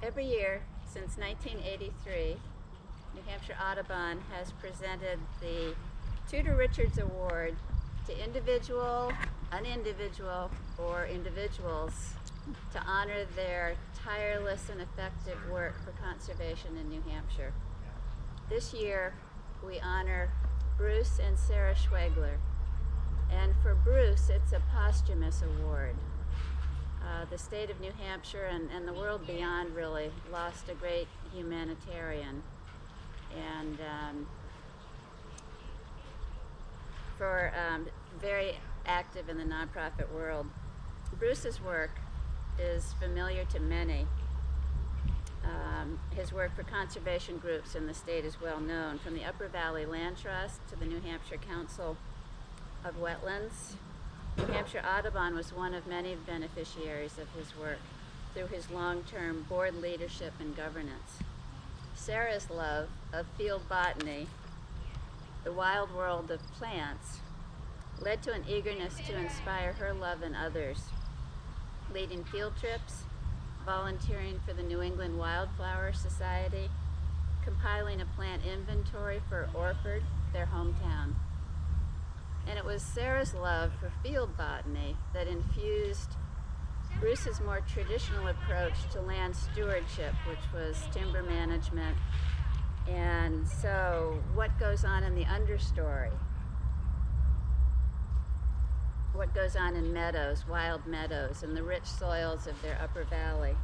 Every year since 1983, New Hampshire Audubon has presented the Tudor Richards Award to individual, unindividual, or individuals to honor their tireless and effective work for conservation in New Hampshire. This year, we honor Bruce and Sarah Schwaegler. And for Bruce, it's a posthumous award. The state of New Hampshire and the world beyond really lost a great humanitarian. And for very active in the nonprofit world. Bruce's work is familiar to many. His work for conservation groups in the state is well known, from the Upper Valley Land Trust to the New Hampshire Council of Wetlands. New Hampshire Audubon was one of many beneficiaries of his work through his long-term board leadership and governance. Sarah's love of field botany, the wild world of plants, led to an eagerness to inspire her love in others, leading field trips, volunteering for the New England Wildflower Society, compiling a plant inventory for Orford, their hometown. And it was Sarah's love for field botany that infused Bruce's more traditional approach to land stewardship, which was timber management. And so what goes on in the understory? What goes on in meadows, wild meadows, and the rich soils of their upper valley?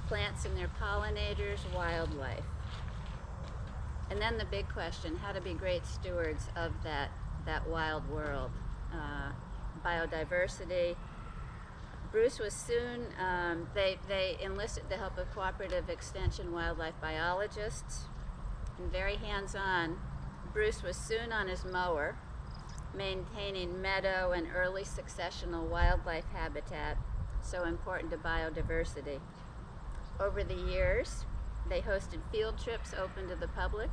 Plants and their pollinators, wildlife. And then the big question, how to be great stewards of that wild world. Biodiversity. Bruce was soon, they enlisted the help of cooperative extension wildlife biologists, and very hands-on. Bruce was soon on his mower, maintaining meadow and early successional wildlife habitat, so important to biodiversity. Over the years, they hosted field trips open to the public,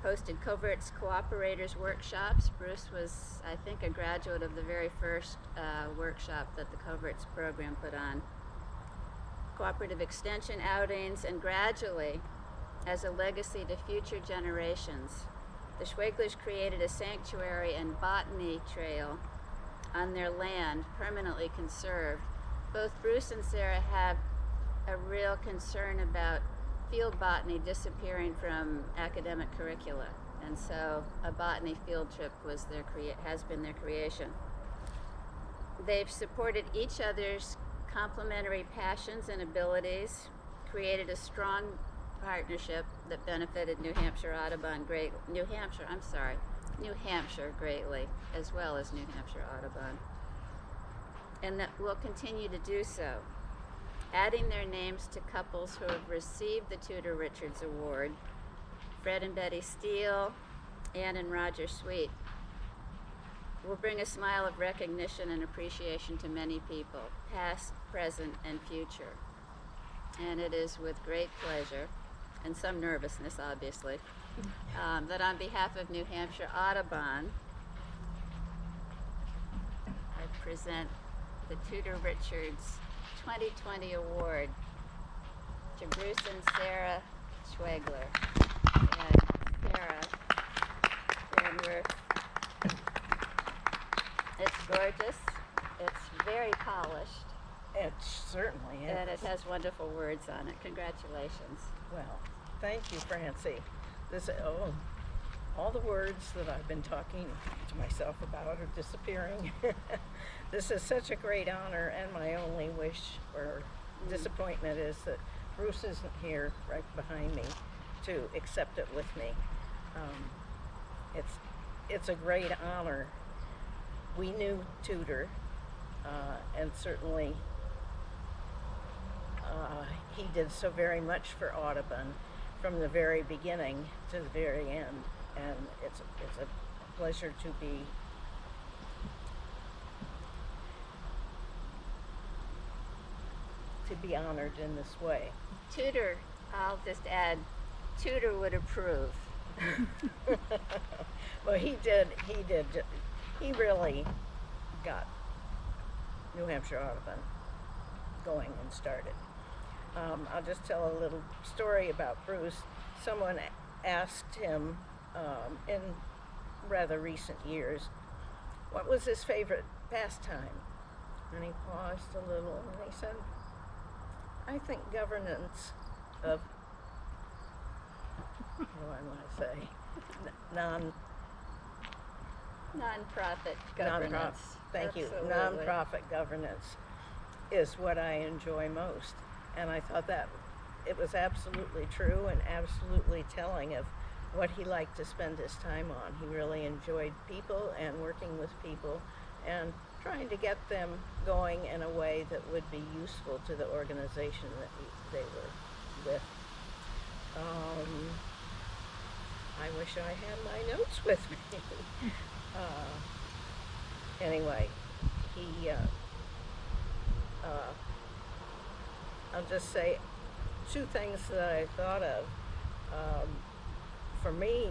hosted Coverts Cooperators workshops. Bruce was, I think, a graduate of the very first workshop that the Coverts program put on. Cooperative extension outings, and gradually, as a legacy to future generations, the Schwaeglers created a sanctuary and botany trail on their land, permanently conserved. Both Bruce and Sarah have a real concern about field botany disappearing from academic curricula, and so a botany field trip was has been their creation. They've supported each other's complementary passions and abilities, created a strong partnership that benefited New Hampshire greatly, as well as New Hampshire Audubon, and that will continue to do so, adding their names to couples who have received the Tudor Richards Award, Fred and Betty Steele, Ann and Roger Sweet, will bring a smile of recognition and appreciation to many people, past, present, and future. And it is with great pleasure, and some nervousness obviously, that on behalf of New Hampshire Audubon, I present the Tudor Richards 2020 Award to Bruce and Sarah Schwaegler. And Sarah, it's gorgeous, it's very polished. It certainly is. And it has wonderful words on it. Congratulations. Well, thank you, Francie. All the words that I've been talking to myself about are disappearing. This is such a great honor, and my only wish or disappointment is that Bruce isn't here right behind me to accept it with me. It's a great honor. We knew Tudor, and certainly he did so very much for Audubon from the very beginning to the very end, and it's a pleasure to be honored in this way. Tudor, I'll just add, Tudor would approve. Well, he really got New Hampshire Audubon going and started. I'll just tell a little story about Bruce. Someone asked him in rather recent years, what was his favorite pastime? And he paused a little and he said, I think governance of, what do I want to say, Nonprofit governance. Thank you. Absolutely. Nonprofit governance is what I enjoy most. And I thought that it was absolutely true and absolutely telling of what he liked to spend his time on. He really enjoyed people and working with people and trying to get them going in a way that would be useful to the organization that they were with. I wish I had my notes with me. Anyway, I'll just say two things that I thought of. For me,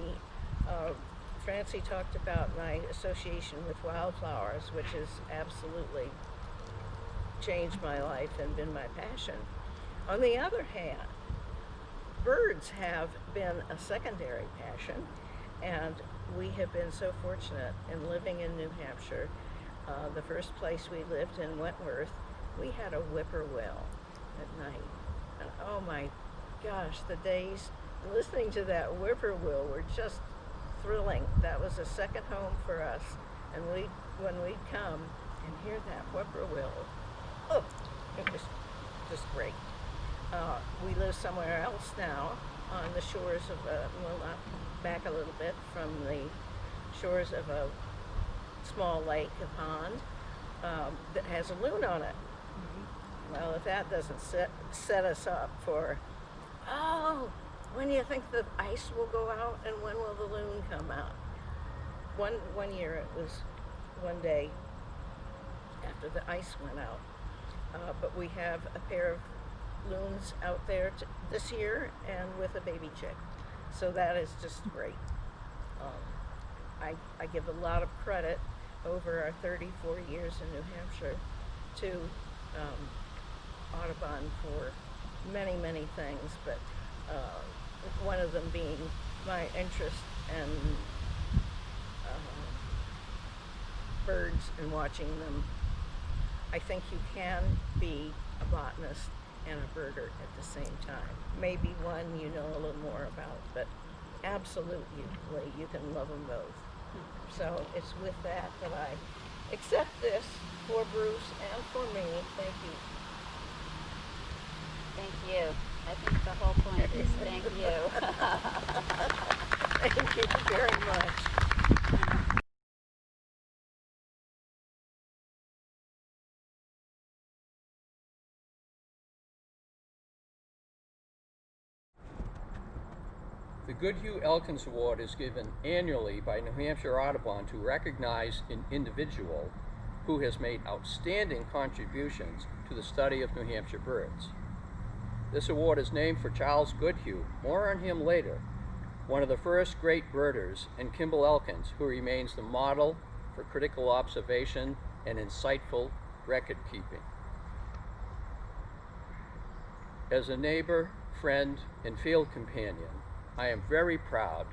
Francie talked about my association with wildflowers, which has absolutely changed my life and been my passion. On the other hand, birds have been a secondary passion, and we have been so fortunate in living in New Hampshire. The first place we lived in Wentworth, we had a whippoorwill at night. And oh my gosh, the days listening to that whippoorwill were just thrilling. That was a second home for us. And when we'd come and hear that whippoorwill, oh, it was just great. We live somewhere else now on the shores of back a little bit from the shores of a small lake, a pond, that has a loon on it. Well, if that doesn't set us up for, oh, when do you think the ice will go out and when will the loon come out? One year it was one day after the ice went out. But we have a pair of loons out there this year and with a baby chick. So that is just great. I give a lot of credit over our 34 years in New Hampshire to Audubon for many, many things, but one of them being my interest in birds and watching them. I think you can be a botanist and a birder at the same time. Maybe one you know a little more about, but absolutely you can love them both. So it's with that that I accept this for Bruce and for me. Thank you. Thank you. I think the whole point is thank you. Thank you very much. The Goodhue Elkins Award is given annually by New Hampshire Audubon to recognize an individual who has made outstanding contributions to the study of New Hampshire birds. This award is named for Charles Goodhue, more on him later, one of the first great birders, and Kimball Elkins, who remains the model for critical observation and insightful record keeping. As a neighbor, friend, and field companion, I am very proud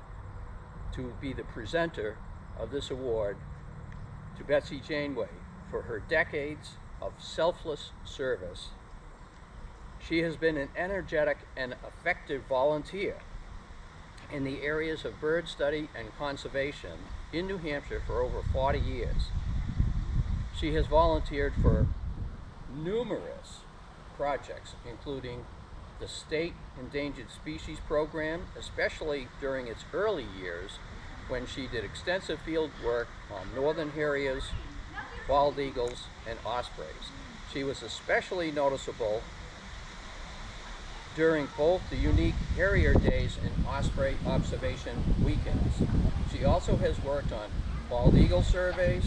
to be the presenter of this award to Betsy Janeway for her decades of selfless service. She has been an energetic and effective volunteer in the areas of bird study and conservation in New Hampshire for over 40 years. She has volunteered for numerous projects, including the State Endangered Species Program, especially during its early years when she did extensive field work on northern harriers, bald eagles, and ospreys. She was especially noticeable during both the unique Harrier Days and Osprey Observation Weekends. She also has worked on bald eagle surveys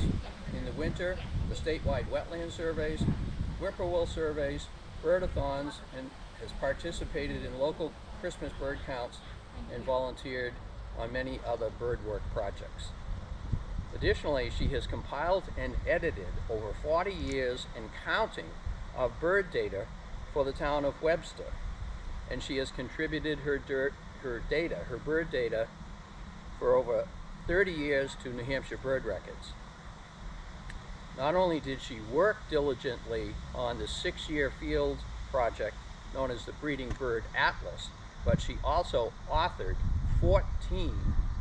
in the winter, the statewide wetland surveys, whippoorwill surveys, birdathons, and has participated in local Christmas bird counts and volunteered on many other bird work projects. Additionally, she has compiled and edited over 40 years and counting of bird data for the town of Webster, and she has contributed her bird data, for over 30 years to New Hampshire Bird Records. Not only did she work diligently on the 6-year field project known as the Breeding Bird Atlas, but she also authored 14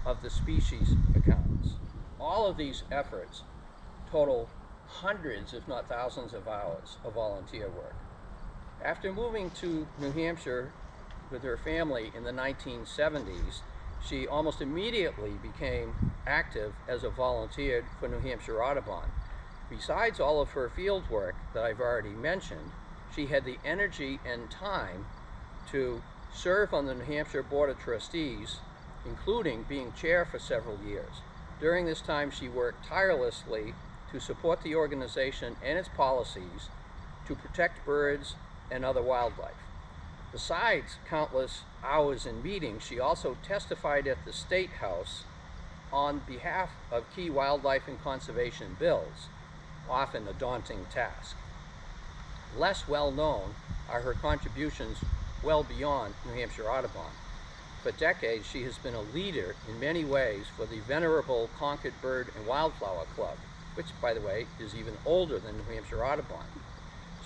of the species accounts. All of these efforts total hundreds, if not thousands, of hours of volunteer work. After moving to New Hampshire with her family in the 1970s, she almost immediately became active as a volunteer for New Hampshire Audubon. Besides all of her field work that I've already mentioned, she had the energy and time to serve on the New Hampshire Board of Trustees, including being chair for several years. During this time, she worked tirelessly to support the organization and its policies to protect birds and other wildlife. Besides countless hours in meetings, she also testified at the State House on behalf of key wildlife and conservation bills, often a daunting task. Less well known are her contributions well beyond New Hampshire Audubon. For decades, she has been a leader in many ways for the venerable Concord Bird and Wildflower Club, which, by the way, is even older than New Hampshire Audubon.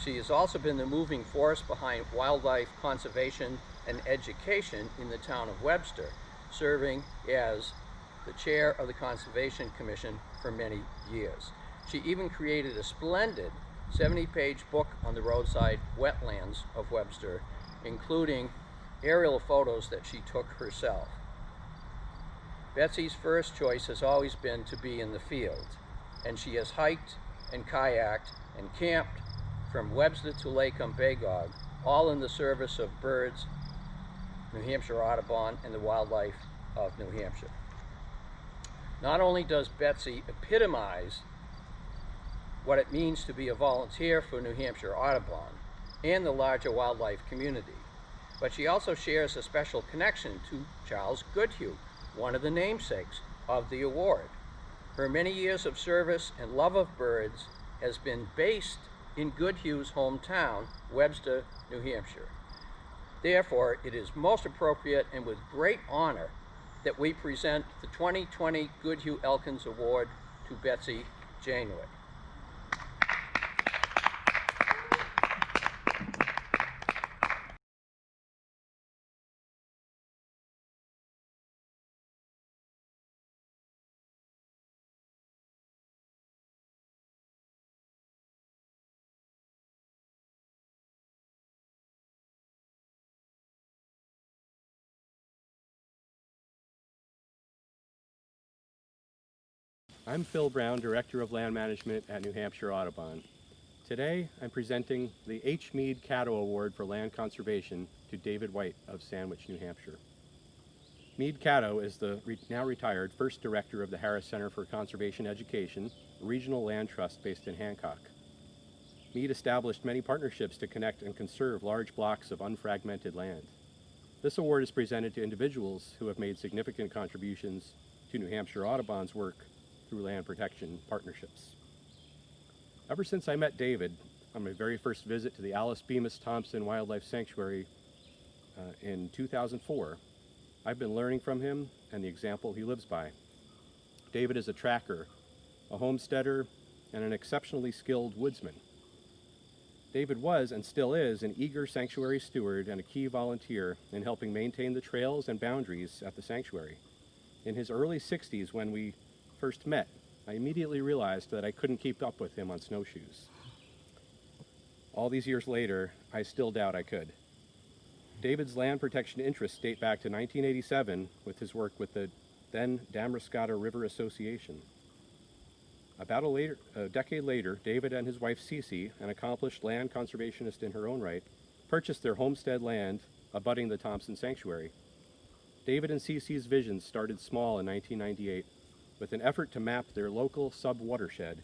She has also been the moving force behind wildlife conservation and education in the town of Webster, serving as the chair of the Conservation Commission for many years. She even created a splendid 70-page book on the roadside wetlands of Webster, including aerial photos that she took herself. Betsy's first choice has always been to be in the field, and she has hiked and kayaked and camped from Webster to Lake Umbagog, all in the service of birds, New Hampshire Audubon, and the wildlife of New Hampshire. Not only does Betsy epitomize what it means to be a volunteer for New Hampshire Audubon and the larger wildlife community, but she also shares a special connection to Charles Goodhue, one of the namesakes of the award. Her many years of service and love of birds has been based in Goodhue's hometown, Webster, New Hampshire. Therefore, it is most appropriate and with great honor that we present the 2020 Goodhue Elkins Award to Betsy Janeway. I'm Phil Brown, Director of Land Management at New Hampshire Audubon. Today, I'm presenting the H. Meade Caddo Award for Land Conservation to David White of Sandwich, New Hampshire. Meade Cadot is the now retired first director of the Harris Center for Conservation Education, a regional land trust based in Hancock. Meade established many partnerships to connect and conserve large blocks of unfragmented land. This award is presented to individuals who have made significant contributions to New Hampshire Audubon's work through land protection partnerships. Ever since I met David on my very first visit to the Alice Bemis Thompson Wildlife Sanctuary in 2004, I've been learning from him and the example he lives by. David is a tracker, a homesteader, and an exceptionally skilled woodsman. David was and still is an eager sanctuary steward and a key volunteer in helping maintain the trails and boundaries at the sanctuary. In his early 60s, when we first met, I immediately realized that I couldn't keep up with him on snowshoes. All these years later, I still doubt I could. David's land protection interests date back to 1987 with his work with the then Damariscotta River Association. About a decade later, David and his wife Cece, an accomplished land conservationist in her own right, purchased their homestead land abutting the Thompson Sanctuary. David and Cece's visions started small in 1998 with an effort to map their local sub-watershed,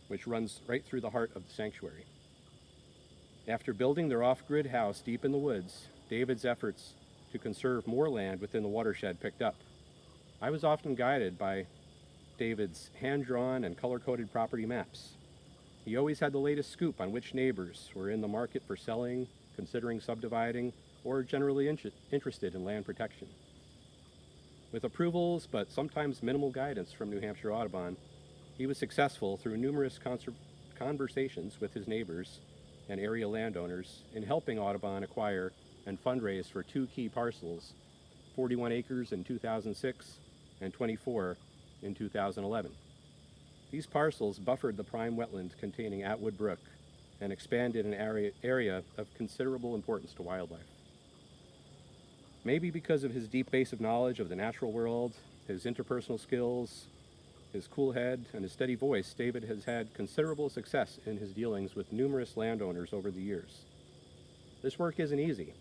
which runs right through the heart of the sanctuary. After building their off-grid house deep in the woods, David's efforts to conserve more land within the watershed picked up. I was often guided by David's hand-drawn and color-coded property maps. He always had the latest scoop on which neighbors were in the market for selling, considering subdividing, or generally interested in land protection. With approvals, but sometimes minimal guidance from New Hampshire Audubon, he was successful through numerous conversations with his neighbors and area landowners in helping Audubon acquire and fundraise for 2 key parcels, 41 acres in 2006 and 24 in 2011. These parcels buffered the prime wetland containing Atwood Brook and expanded an area of considerable importance to wildlife. Maybe because of his deep base of knowledge of the natural world, his interpersonal skills, his cool head, and his steady voice, David has had considerable success in his dealings with numerous landowners over the years. This work isn't easy,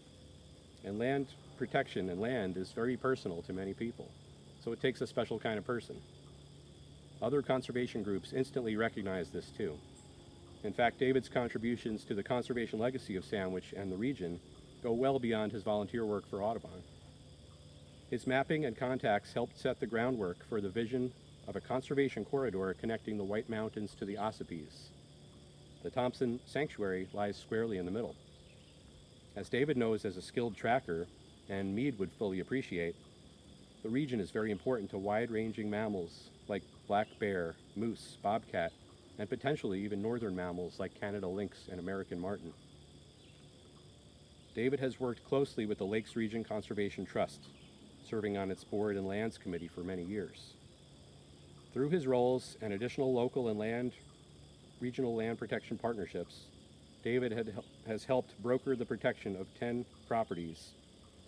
and land protection and land is very personal to many people, so it takes a special kind of person. Other conservation groups instantly recognize this too. In fact, David's contributions to the conservation legacy of Sandwich and the region go well beyond his volunteer work for Audubon. His mapping and contacts helped set the groundwork for the vision of a conservation corridor connecting the White Mountains to the Ossipes. The Thompson Sanctuary lies squarely in the middle. As David knows as a skilled tracker, and Mead would fully appreciate, the region is very important to wide-ranging mammals like black bear, moose, bobcat, and potentially even northern mammals like Canada lynx and American marten. David has worked closely with the Lakes Region Conservation Trust, serving on its board and lands committee for many years. Through his roles and additional local and regional land protection partnerships, David has helped broker the protection of 10 properties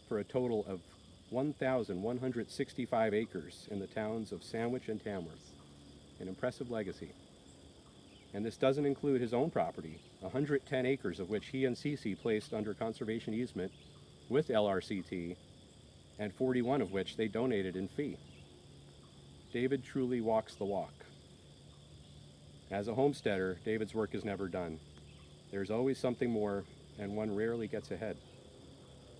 for a total of 1,165 acres in the towns of Sandwich and Tamworth, an impressive legacy. And this doesn't include his own property, 110 acres of which he and Cece placed under conservation easement with LRCT, and 41 of which they donated in fee. David truly walks the walk. As a homesteader, David's work is never done. There's always something more, and one rarely gets ahead.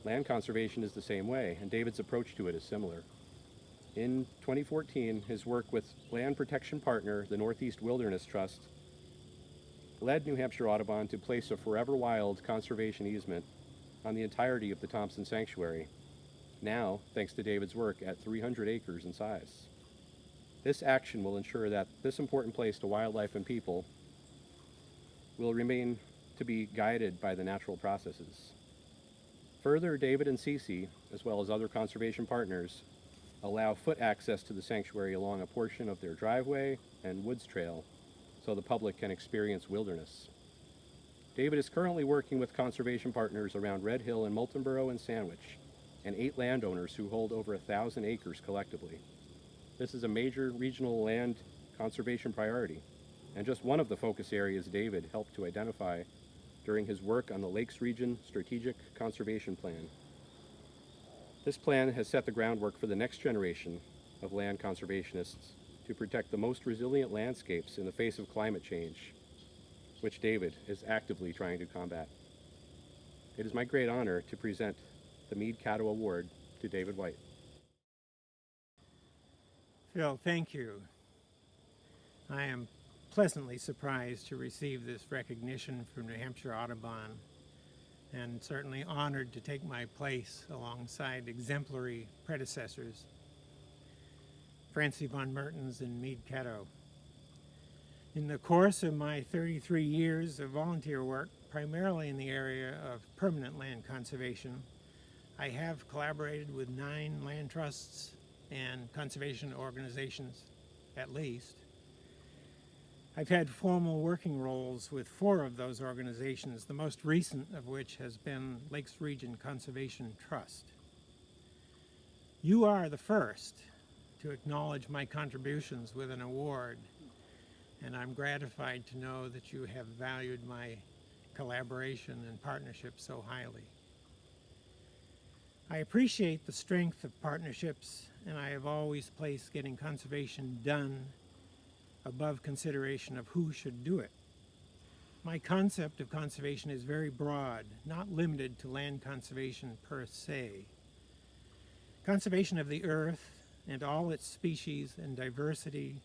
Land conservation is the same way, and David's approach to it is similar. In 2014, his work with land protection partner, the Northeast Wilderness Trust, led New Hampshire Audubon to place a Forever Wild conservation easement on the entirety of the Thompson Sanctuary, now, thanks to David's work, at 300 acres in size. This action will ensure that this important place to wildlife and people will remain to be guided by the natural processes. Further, David and Cece, as well as other conservation partners, allow foot access to the sanctuary along a portion of their driveway and woods trail so the public can experience wilderness. David is currently working with conservation partners around Red Hill in Moultonborough and Sandwich, and 8 landowners who hold over 1,000 acres collectively. This is a major regional land conservation priority, and just one of the focus areas David helped to identify during his work on the Lakes Region Strategic Conservation Plan. This plan has set the groundwork for the next generation of land conservationists to protect the most resilient landscapes in the face of climate change, which David is actively trying to combat. It is my great honor to present the Meade Cadot Award to David White. Phil, thank you. I am pleasantly surprised to receive this recognition from New Hampshire Audubon, and certainly honored to take my place alongside exemplary predecessors, Francie von Mertens and Meade Cadot. In the course of my 33 years of volunteer work, primarily in the area of permanent land conservation, I have collaborated with 9 land trusts and conservation organizations, at least. I've had formal working roles with 4 of those organizations, the most recent of which has been Lakes Region Conservation Trust. You are the first to acknowledge my contributions with an award, and I'm gratified to know that you have valued my collaboration and partnership so highly. I appreciate the strength of partnerships, and I have always placed getting conservation done above consideration of who should do it. My concept of conservation is very broad, not limited to land conservation per se. Conservation of the earth and all its species and diversity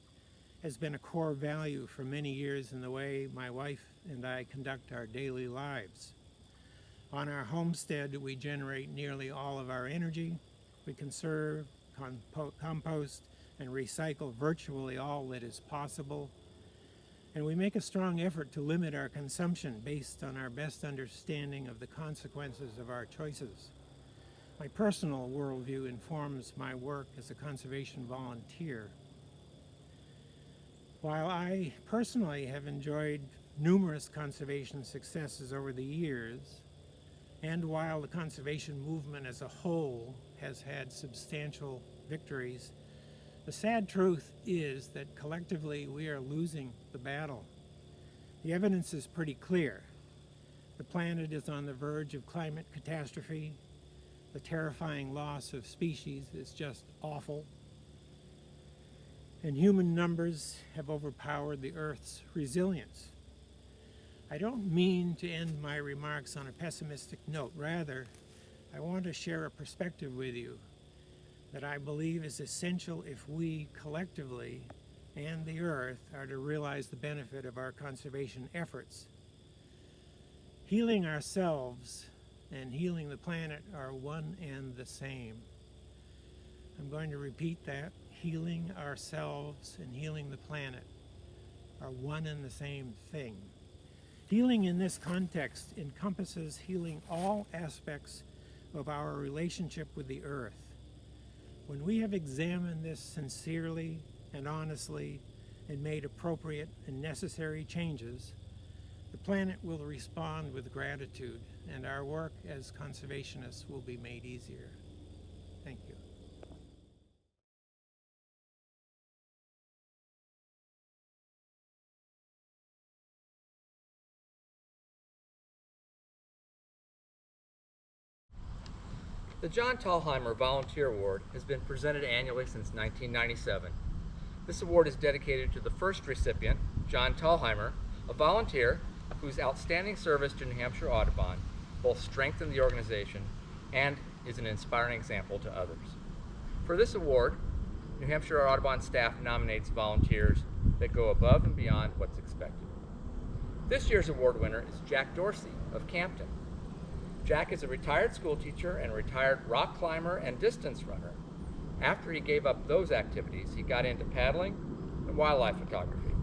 has been a core value for many years in the way my wife and I conduct our daily lives. On our homestead, we generate nearly all of our energy. We conserve, compost, and recycle virtually all that is possible. And we make a strong effort to limit our consumption based on our best understanding of the consequences of our choices. My personal worldview informs my work as a conservation volunteer. While I personally have enjoyed numerous conservation successes over the years, and while the conservation movement as a whole has had substantial victories, the sad truth is that collectively we are losing the battle. The evidence is pretty clear. The planet is on the verge of climate catastrophe. The terrifying loss of species is just awful. And human numbers have overpowered the Earth's resilience. I don't mean to end my remarks on a pessimistic note. Rather, I want to share a perspective with you that I believe is essential if we collectively and the Earth are to realize the benefit of our conservation efforts. Healing ourselves and healing the planet are one and the same. I'm going to repeat that. Healing ourselves and healing the planet are one and the same thing. Healing in this context encompasses healing all aspects of our relationship with the Earth. When we have examined this sincerely and honestly and made appropriate and necessary changes, the planet will respond with gratitude, and our work as conservationists will be made easier. Thank you. The John Thalheimer Volunteer Award has been presented annually since 1997. This award is dedicated to the first recipient, John Thalheimer, a volunteer whose outstanding service to New Hampshire Audubon both strengthened the organization and is an inspiring example to others. For this award, New Hampshire Audubon staff nominates volunteers that go above and beyond what's expected. This year's award winner is Jack Dorsey of Campton. Jack is a retired school teacher and a retired rock climber and distance runner. After he gave up those activities, he got into paddling and wildlife photography.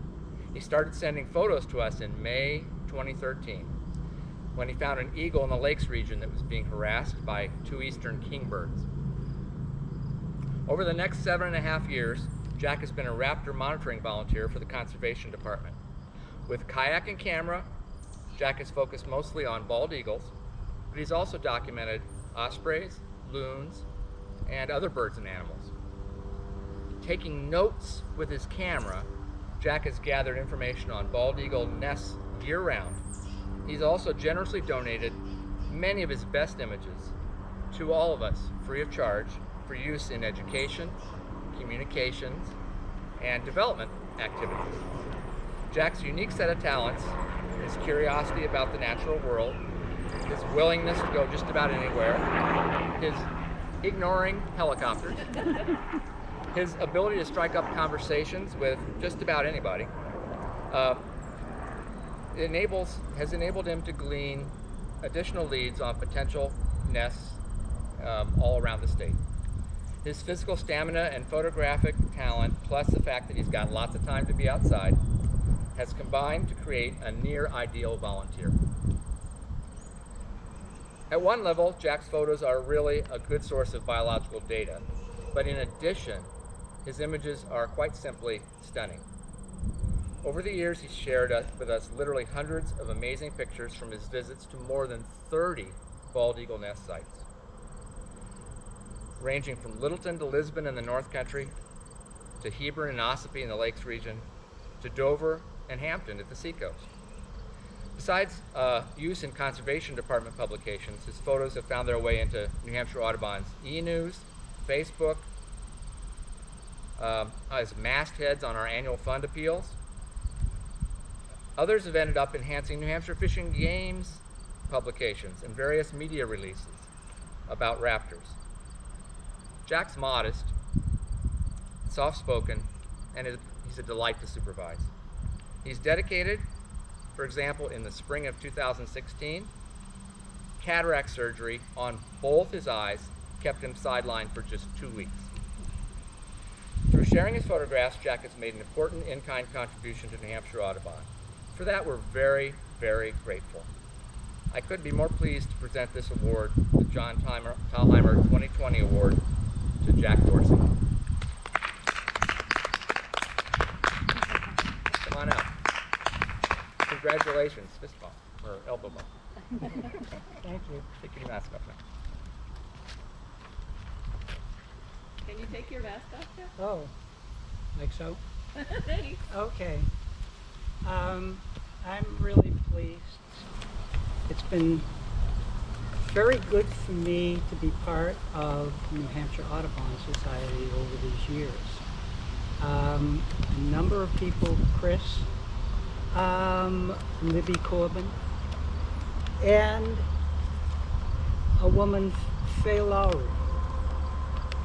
He started sending photos to us in May 2013 when he found an eagle in the lakes region that was being harassed by 2 eastern kingbirds. Over the next 7.5 years, Jack has been a raptor monitoring volunteer for the Conservation Department. With kayak and camera, Jack is focused mostly on bald eagles, but he's also documented ospreys, loons, and other birds and animals. Taking notes with his camera, Jack has gathered information on bald eagle nests year-round. He's also generously donated many of his best images to all of us, free of charge, for use in education, communications, and development activities. Jack's unique set of talents, his curiosity about the natural world, his willingness to go just about anywhere, his ignoring helicopters, his ability to strike up conversations with just about anybody, has enabled him to glean additional leads on potential nests all around the state. His physical stamina and photographic talent, plus the fact that he's got lots of time to be outside, has combined to create a near ideal volunteer. At one level, Jack's photos are really a good source of biological data, but in addition, his images are quite simply stunning. Over the years, he's shared with us literally hundreds of amazing pictures from his visits to more than 30 bald eagle nest sites, ranging from Littleton to Lisbon in the North Country, to Hebron and Ossipee in the Lakes region, to Dover and Hampton at the seacoast. Besides use in Conservation Department publications, his photos have found their way into New Hampshire Audubon's e-news, Facebook, as mastheads on our annual fund appeals. Others have ended up enhancing New Hampshire Fish and Game's publications and various media releases about raptors. Jack's modest, soft-spoken, and he's a delight to supervise. He's dedicated, for example, in the spring of 2016, cataract surgery on both his eyes kept him sidelined for just 2 weeks. Through sharing his photographs, Jack has made an important in-kind contribution to New Hampshire Audubon. For that, we're very, very grateful. I couldn't be more pleased to present this award, the John Thalheimer 2020 Award, to Jack Dorsey. Come on out. Congratulations, fist bump, or elbow bump. Thank you. Take your mask off now. Can you take your mask off, Jeff? Oh, like so? Thanks. Okay. I'm really pleased. It's been very good for me to be part of New Hampshire Audubon Society over these years. A number of people, Chris, Libby Corbin, and a woman, Faye Lowry,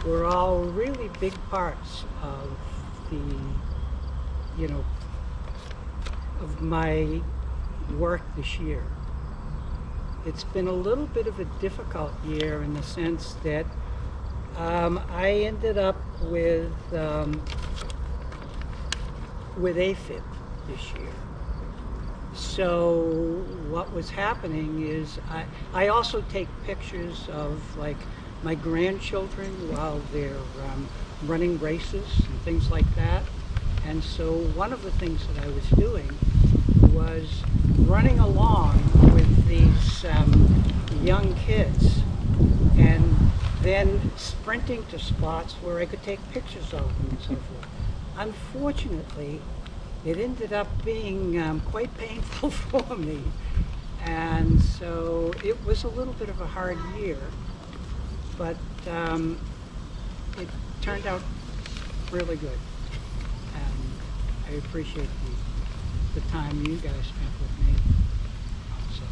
were all really big parts of the, of my work this year. It's been a little bit of a difficult year in the sense that I ended up with AFib this year. So what was happening is I also take pictures of like my grandchildren while they're running races and things like that. And so one of the things that I was doing was running along with these young kids and then sprinting to spots where I could take pictures of them and so forth. Unfortunately, it ended up being quite painful for me. And so it was a little bit of a hard year, but it turned out really good. And I appreciate the time you guys spent with me. So.